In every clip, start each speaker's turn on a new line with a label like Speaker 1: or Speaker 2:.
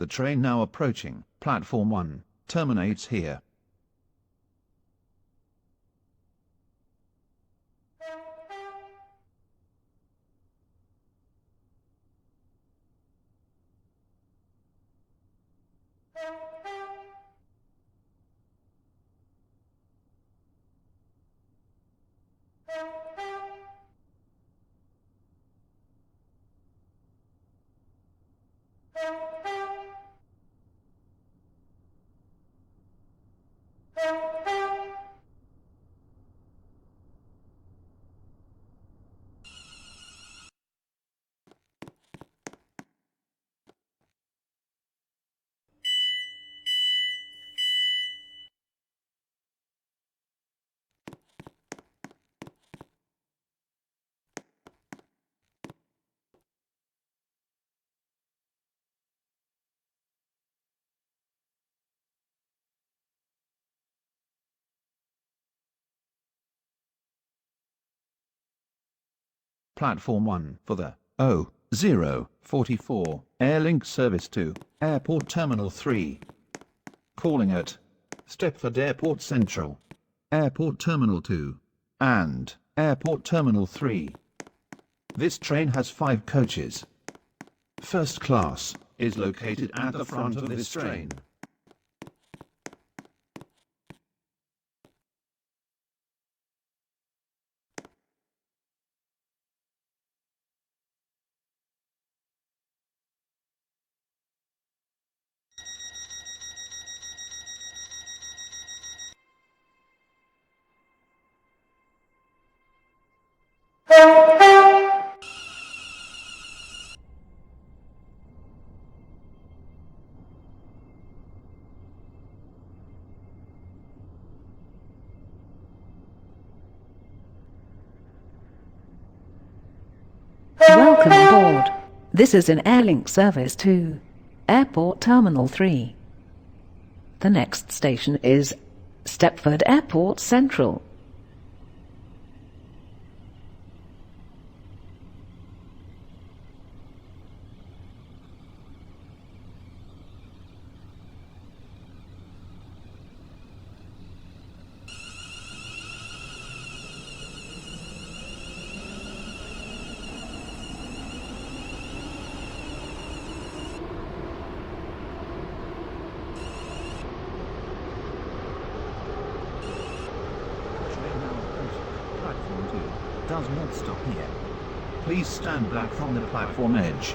Speaker 1: The train now approaching Platform 1 terminates here. Platform 1 for the 044 Airlink service to Airport Terminal 3. Calling at Stepford Airport Central, Airport Terminal 2, and Airport Terminal 3. This train has 5 coaches. First class is located at the front of this train.
Speaker 2: Welcome aboard. This is an Airlink service to Airport Terminal 3. The next station is Stepford Airport Central.
Speaker 1: Platform 2 does not stop here. Please stand back from the platform edge.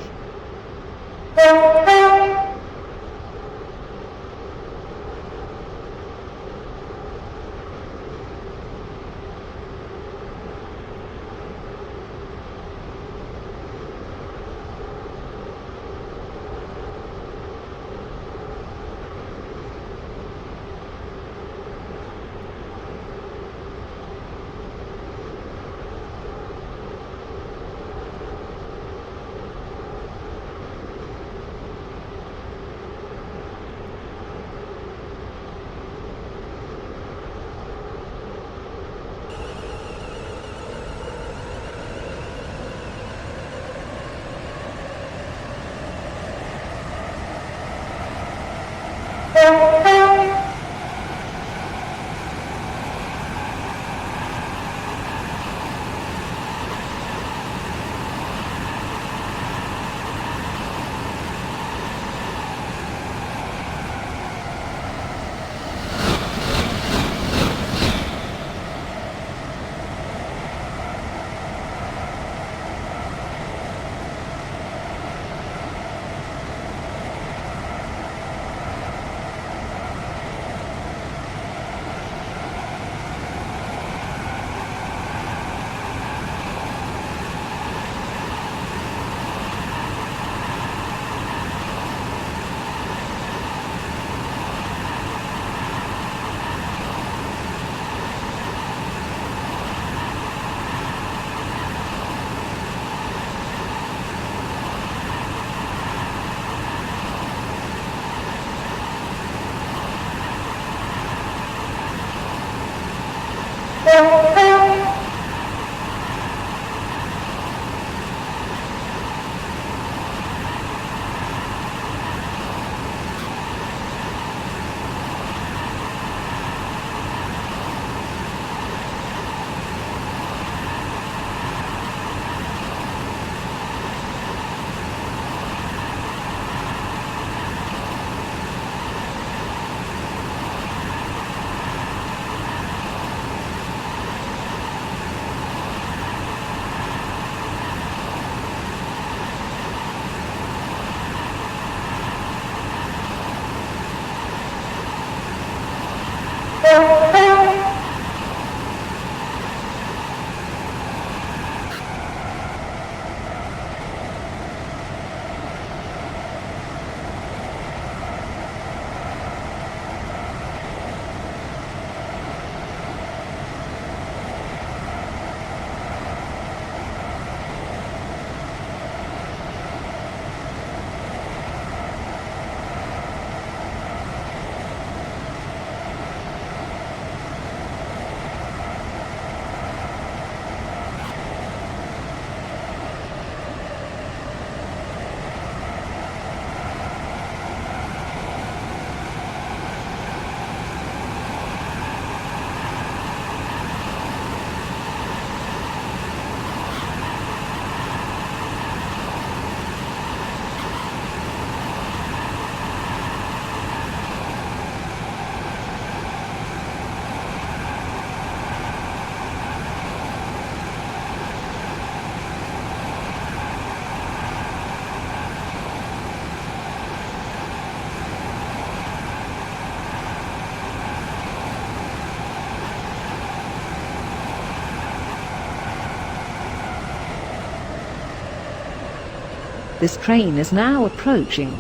Speaker 2: This train is now approaching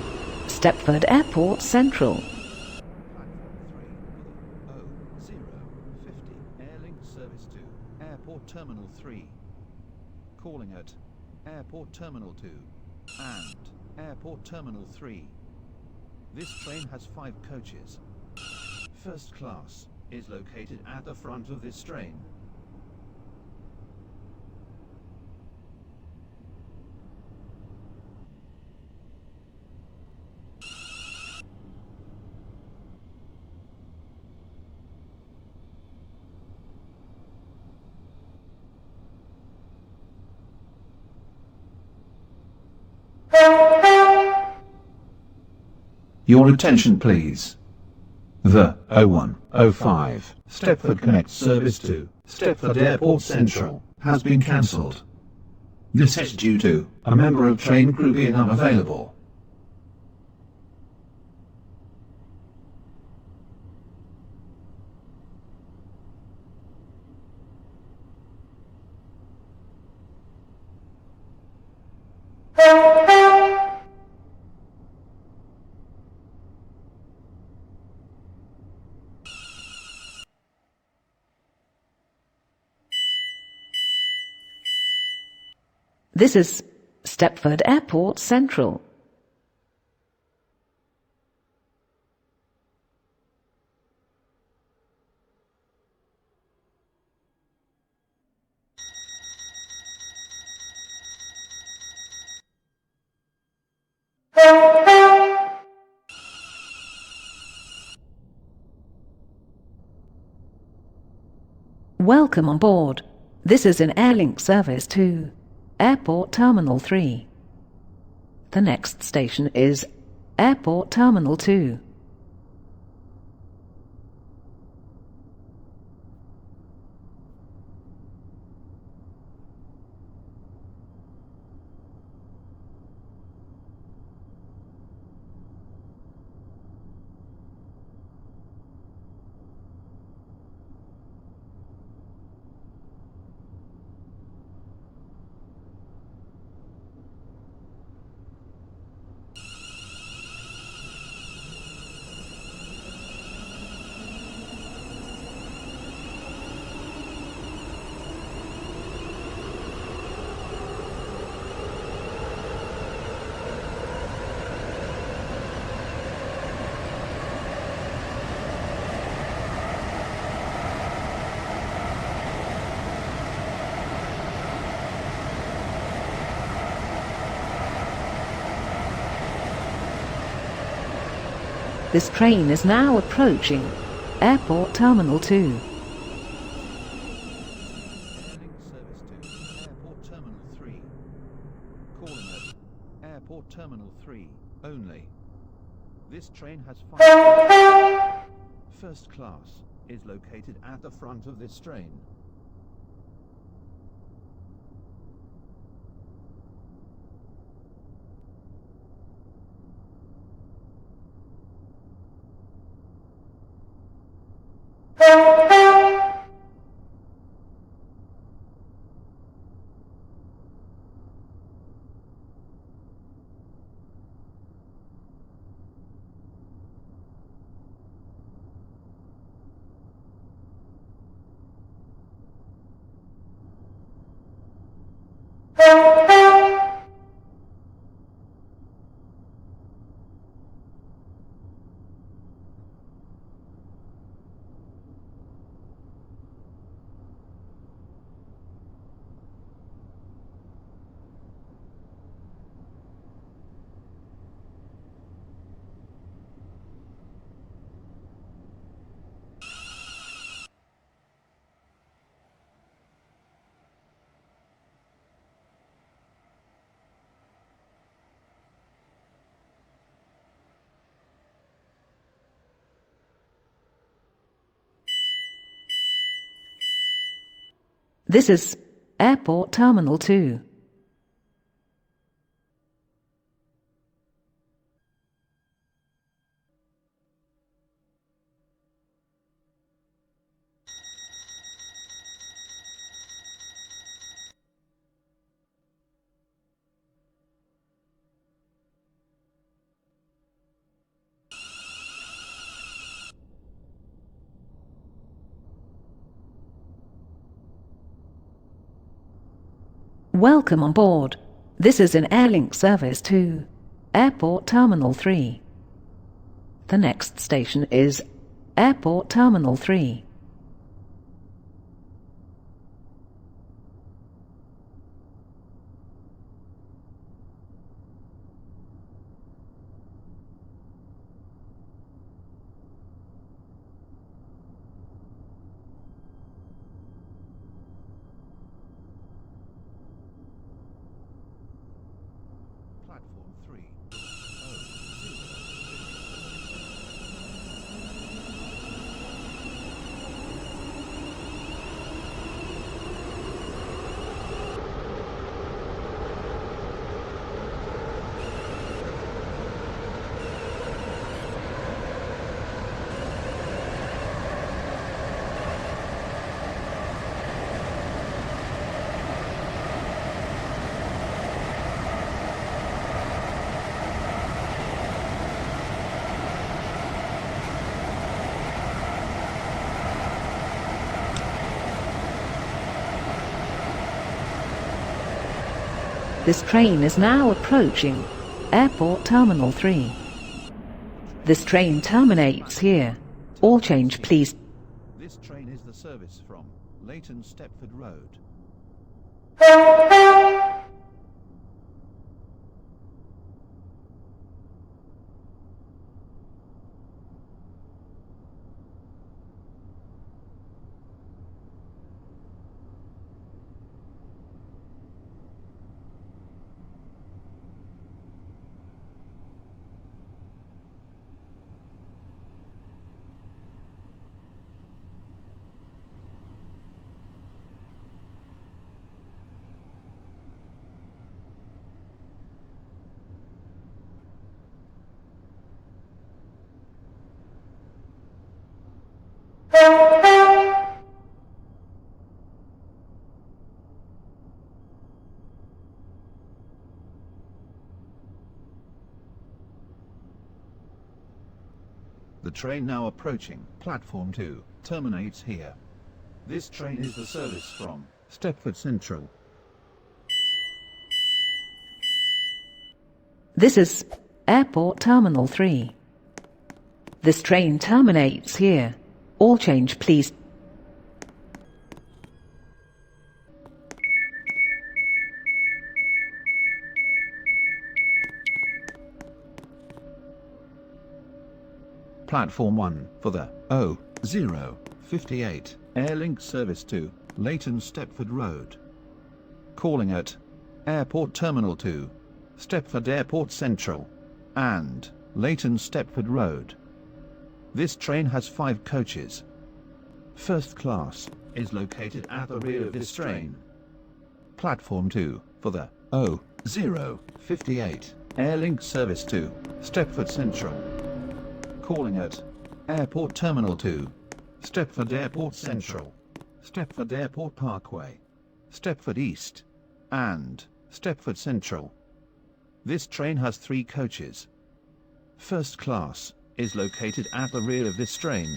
Speaker 2: Stepford Airport Central.
Speaker 1: Platform 3, 050, Airlink Service 2, Airport Terminal 3. Calling at Airport Terminal 2 and Airport Terminal 3. This train has 5 coaches. First class is located at the front of this train. Your attention please. The 0105 Stepford Connect Service to Stepford Airport Central has been cancelled. This is due to a member of train crew being unavailable.
Speaker 2: This is Stepford Airport Central. Welcome on board. This is an Airlink service to Airport Terminal 3. The next station is Airport Terminal 2. This train is now approaching Airport Terminal 2.
Speaker 1: Airlink Service to Airport Terminal 3. Calling at Airport Terminal 3 only. This train has 5 coaches. First class is located at the front of this train.
Speaker 2: This is Airport Terminal 2. Welcome on board. This is an Airlink service to Airport Terminal 3. The next station is Airport Terminal 3.
Speaker 1: Platform 3.
Speaker 2: This train is now approaching Airport Terminal 3. This train terminates here. All change, please.
Speaker 1: This train is the service from Leighton Stepford Road. The train now approaching Platform 2 terminates here. This train is the service from Stepford Central.
Speaker 2: This is Airport Terminal 3. This train terminates here. All change, please.
Speaker 1: Platform 1 for the 058 Airlink service to Leighton Stepford Road. Calling at Airport Terminal 2, Stepford Airport Central, and Leighton Stepford Road. This train has 5 coaches. First class is located at the rear of this train. Platform 2 for the 058 Airlink service to Stepford Central. Calling at Airport Terminal 2, Stepford Airport Central, Stepford Airport Parkway, Stepford East, and Stepford Central. This train has 3 coaches. First class is located at the rear of this train.